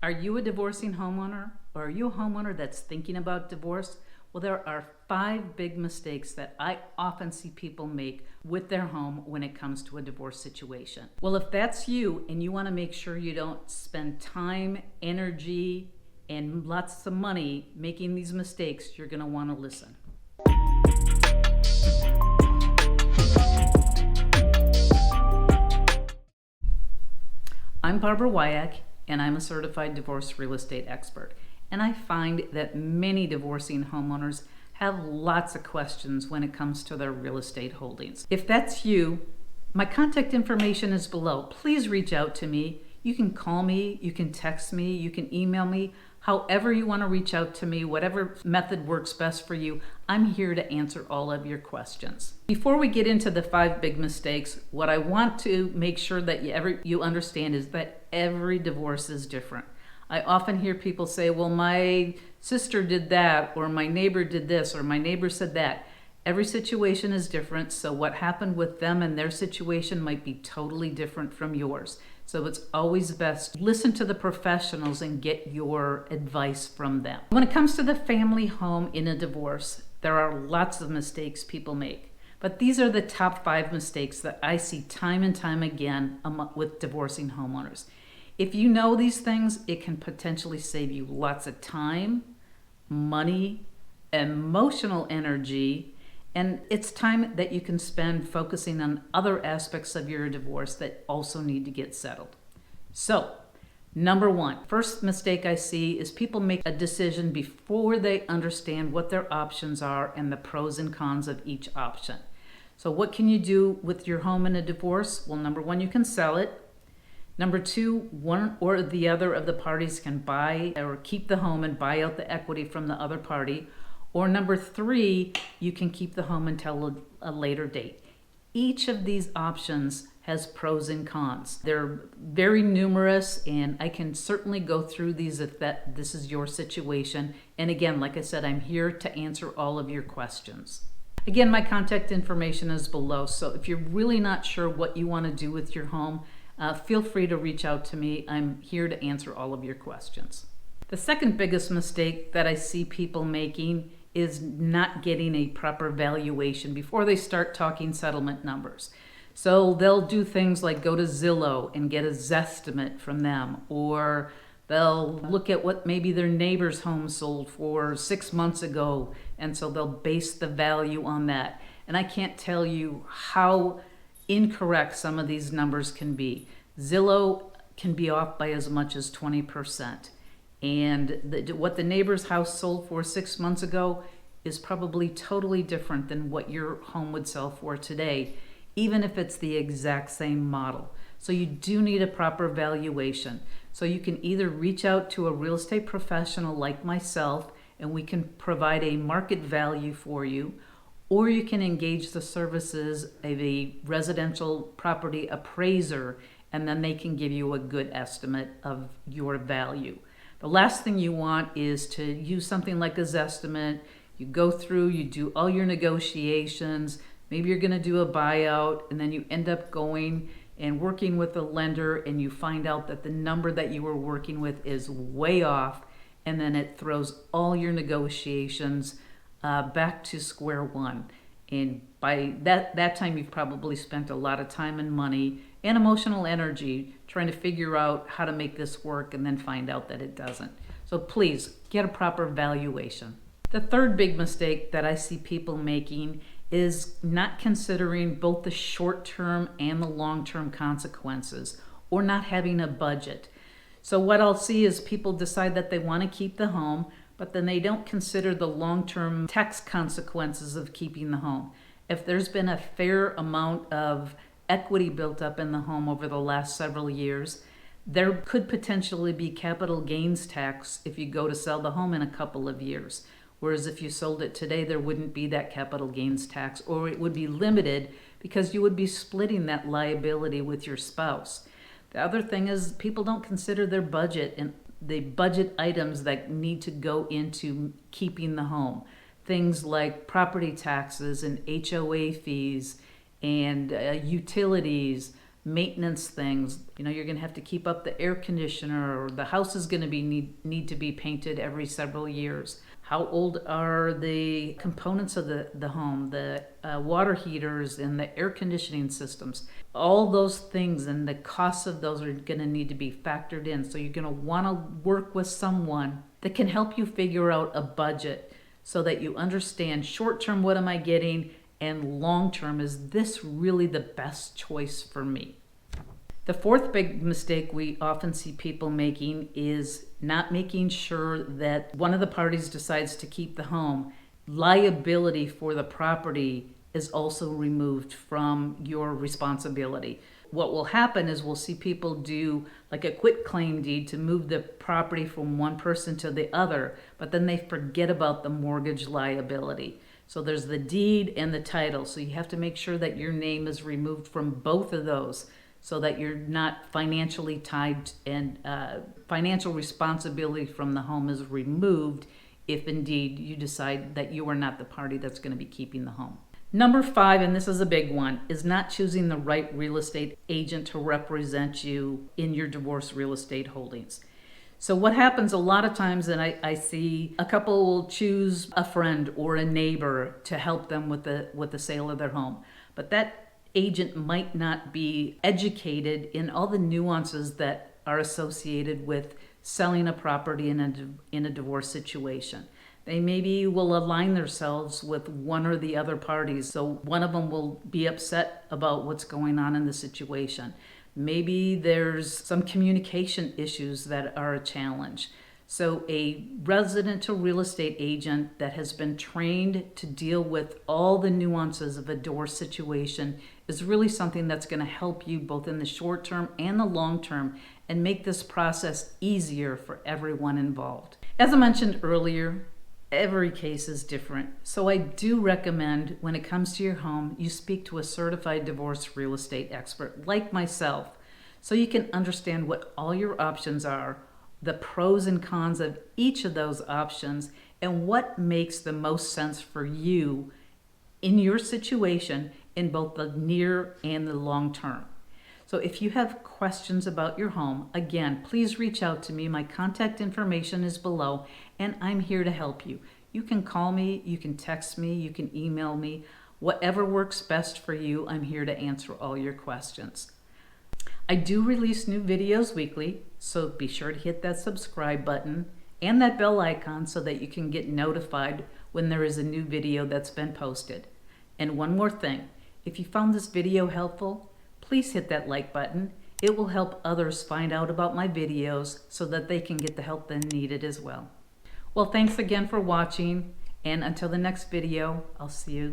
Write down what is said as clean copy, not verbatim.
Are you a divorcing homeowner, or are you a homeowner that's thinking about divorce? Well, there are 5 big mistakes that I often see people make with their home when it comes to a divorce situation. Well, if that's you and you want to make sure you don't spend time, energy, and lots of money making these mistakes, you're going to want to listen. I'm Barbara Woyak, and I'm a certified divorce real estate expert. And I find that many divorcing homeowners have lots of questions when it comes to their real estate holdings. If that's you, my contact information is below. Please reach out to me. You can call me, you can text me, you can email me. However you want to reach out to me, whatever method works best for you, I'm here to answer all of your questions. Before we get into the 5 big mistakes, what I want to make sure that you understand is that every divorce is different. I often hear people say, well, my sister did that, or my neighbor did this, or my neighbor said that. Every situation is different, so what happened with them and their situation might be totally different from yours. So it's always best to listen to the professionals and get your advice from them. When it comes to the family home in a divorce, there are lots of mistakes people make. But these are the top 5 mistakes that I see time and time again with divorcing homeowners. If you know these things, it can potentially save you lots of time, money, emotional energy, and it's time that you can spend focusing on other aspects of your divorce that also need to get settled. So, number 1, first mistake I see is people make a decision before they understand what their options are and the pros and cons of each option. So what can you do with your home in a divorce? Well, number 1, you can sell it. Number 2, one or the other of the parties can buy or keep the home and buy out the equity from the other party. Or number 3, you can keep the home until a later date. Each of these options has pros and cons. They're very numerous, and I can certainly go through these if this is your situation. And again, like I said, I'm here to answer all of your questions. Again, my contact information is below, so if you're really not sure what you want to do with your home, feel free to reach out to me. I'm here to answer all of your questions. The second biggest mistake that I see people making is not getting a proper valuation before they start talking settlement numbers. So they'll do things like go to Zillow and get a Zestimate from them, or they'll look at what maybe their neighbor's home sold for 6 months ago, and so they'll base the value on that. And I can't tell you how incorrect some of these numbers can be. Zillow can be off by as much as 20%. And what the neighbor's house sold for 6 months ago is probably totally different than what your home would sell for today, even if it's the exact same model. So you do need a proper valuation. So you can either reach out to a real estate professional like myself, and we can provide a market value for you, or you can engage the services of a residential property appraiser, and then they can give you a good estimate of your value. The last thing you want is to use something like a Zestimate. You go through, you do all your negotiations, maybe you're going to do a buyout, and then you end up going and working with a lender, and you find out that the number that you were working with is way off, and then it throws all your negotiations back to square one. And by that time, you've probably spent a lot of time and money and emotional energy trying to figure out how to make this work, and then find out that it doesn't. So please get a proper valuation. The third big mistake that I see people making is not considering both the short-term and the long-term consequences, or not having a budget. So what I'll see is people decide that they want to keep the home, but then they don't consider the long-term tax consequences of keeping the home. If there's been a fair amount of equity built up in the home over the last several years, there could potentially be capital gains tax if you go to sell the home in a couple of years. Whereas if you sold it today, there wouldn't be that capital gains tax, or it would be limited because you would be splitting that liability with your spouse. The other thing is people don't consider their budget and the budget items that need to go into keeping the home. Things like property taxes and HOA fees and utilities, maintenance things. You're going to have to keep up the air conditioner, or the house is going to need to be painted every several years. How old are the components of the home, the water heaters and the air conditioning systems? All those things and the costs of those are going to need to be factored in. So you're going to want to work with someone that can help you figure out a budget so that you understand short term, what am I getting? And long term, is this really the best choice for me? The fourth big mistake we often see people making is not making sure that one of the parties decides to keep the home. Liability for the property is also removed from your responsibility. What will happen is we'll see people do like a quitclaim deed to move the property from one person to the other, but then they forget about the mortgage liability. So there's the deed and the title. So you have to make sure that your name is removed from both of those so that you're not financially tied, and financial responsibility from the home is removed if indeed you decide that you are not the party that's going to be keeping the home. Number 5, and this is a big one, is not choosing the right real estate agent to represent you in your divorce real estate holdings. So what happens a lot of times, and I see a couple will choose a friend or a neighbor to help them with the sale of their home, but that agent might not be educated in all the nuances that are associated with selling a property in a divorce situation. They maybe will align themselves with one or the other parties, so one of them will be upset about what's going on in the situation. Maybe there's some communication issues that are a challenge. So a residential real estate agent that has been trained to deal with all the nuances of a divorce situation is really something that's going to help you both in the short term and the long term and make this process easier for everyone involved. As I mentioned earlier, every case is different. So I do recommend when it comes to your home, you speak to a certified divorce real estate expert like myself so you can understand what all your options are, the pros and cons of each of those options, and what makes the most sense for you in your situation in both the near and the long term. So if you have questions about your home, again, please reach out to me. My contact information is below, and I'm here to help you. You can call me, you can text me, you can email me. Whatever works best for you, I'm here to answer all your questions. I do release new videos weekly, so be sure to hit that subscribe button and that bell icon so that you can get notified when there is a new video that's been posted. And one more thing, if you found this video helpful, please hit that like button. It will help others find out about my videos so that they can get the help they needed as well. Well, thanks again for watching, and until the next video, I'll see you